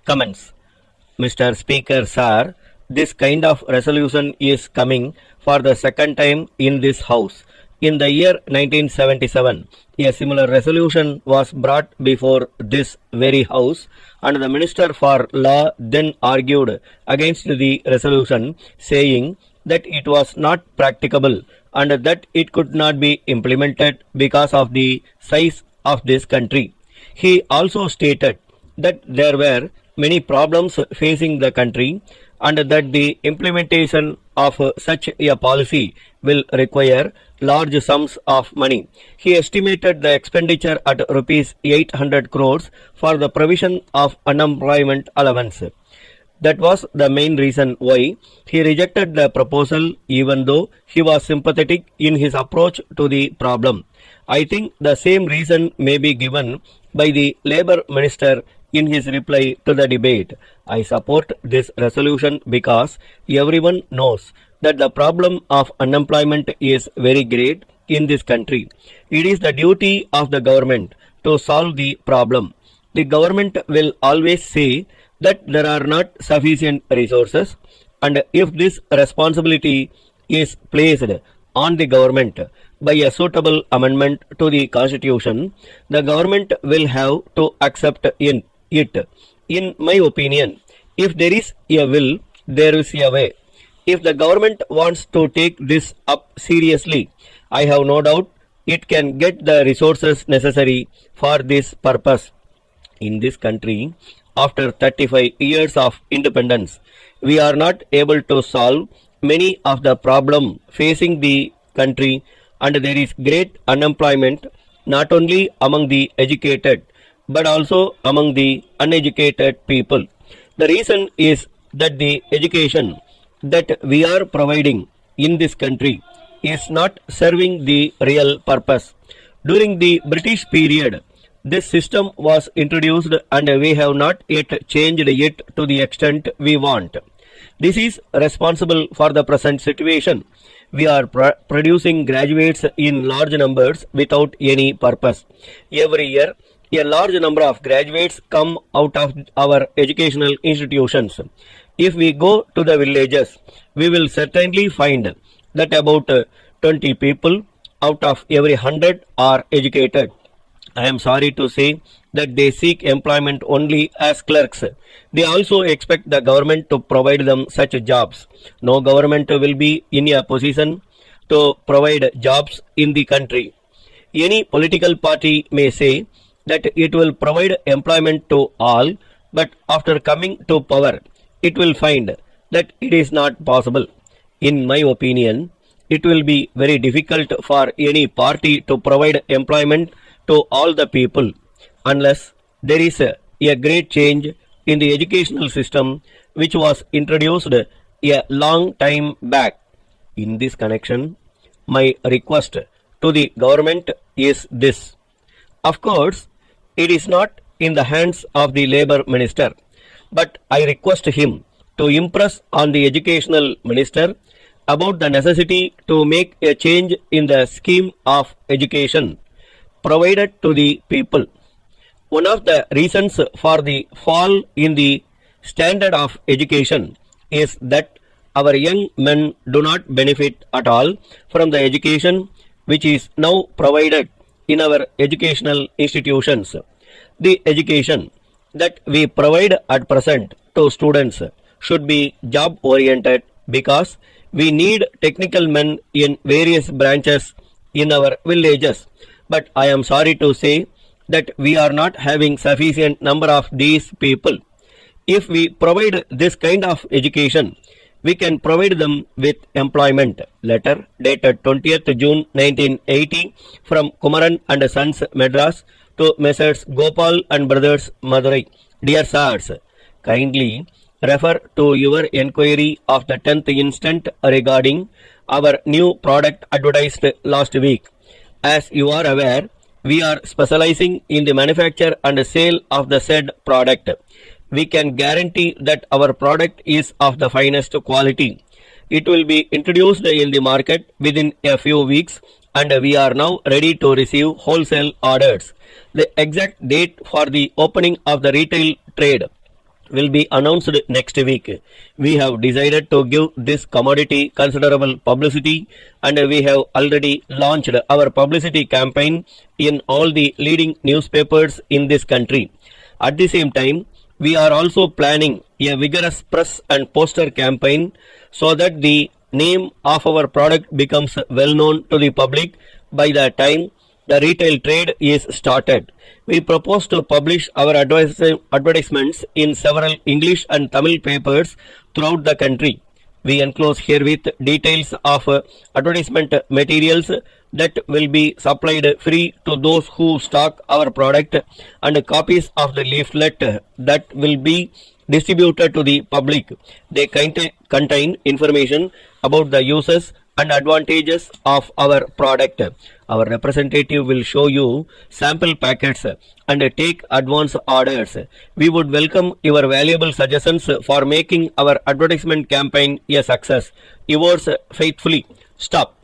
Comments. Mr. Speaker, sir, this kind of resolution is coming for the second time in this House. In the year 1977, a similar resolution was brought before this very House, and the Minister for Law then argued against the resolution, saying that it was not practicable and that it could not be implemented because of the size of this country. He also stated that there were many problems facing the country and that the implementation of such a policy will require large sums of money. He estimated the expenditure at rupees 800 crores for the provision of unemployment allowance. That was the main reason why he rejected the proposal, even though he was sympathetic in his approach to the problem. I think the same reason may be given by the Labour Minister in his reply to the debate. I support this resolution because everyone knows that the problem of unemployment is very great in this country. It is the duty of the government to solve the problem. The government will always say that there are not sufficient resources, and if this responsibility is placed on the government by a suitable amendment to the constitution, the government will have to accept it. In my opinion, if there is a will, there is a way. If the government wants to take this up seriously, I have no doubt it can get the resources necessary for this purpose. In this country, after 35 years of independence, we are not able to solve many of the problems facing the country, and there is great unemployment not only among the educated but also among the uneducated people. The reason is that the education that we are providing in this country is not serving the real purpose. During the British period, this system was introduced and we have not yet changed it to the extent we want. This is responsible for the present situation. We are producing graduates in large numbers without any purpose. Every year, a large number of graduates come out of our educational institutions. If we go to the villages, we will certainly find that about 20 people out of every 100 are educated. I am sorry to say that they seek employment only as clerks. They also expect the government to provide them such jobs. No government will be in a position to provide jobs in the country. Any political party may say that it will provide employment to all, but after coming to power, it will find that it is not possible. In my opinion, it will be very difficult for any party to provide employment to all the people unless there is a great change in the educational system which was introduced a long time back. In this connection, my request to the government is this. Of course, it is not in the hands of the Labour Minister, but I request him to impress on the Educational Minister about the necessity to make a change in the scheme of education provided to the people. One of the reasons for the fall in the standard of education is that our young men do not benefit at all from the education which is now provided in our educational institutions. The education that we provide at present to students should be job oriented because we need technical men in various branches in our villages. But I am sorry to say that we are not having sufficient number of these people. If we provide this kind of education, we can provide them with employment. Letter dated 20th June 1980 from Kumaran and Sons, Madras, to Messrs. Gopal and Brothers, Madurai. Dear sirs, kindly refer to your enquiry of the 10th instant regarding our new product advertised last week. As you are aware, we are specializing in the manufacture and sale of the said product. We can guarantee that our product is of the finest quality. It will be introduced in the market within a few weeks and we are now ready to receive wholesale orders. The exact date for the opening of the retail trade will be announced next week. We have decided to give this commodity considerable publicity, and we have already launched our publicity campaign in all the leading newspapers in this country. At the same time, we are also planning a vigorous press and poster campaign so that the name of our product becomes well known to the public by the time the retail trade is started. We propose to publish our advertisements in several English and Tamil papers throughout the country. We enclose herewith details of advertisement materials that will be supplied free to those who stock our product, and copies of the leaflet that will be distributed to the public. They contain information about the uses and advantages of our product. Our representative will show you sample packets and take advance orders. We would welcome your valuable suggestions for making our advertisement campaign a success. Yours faithfully. Stop.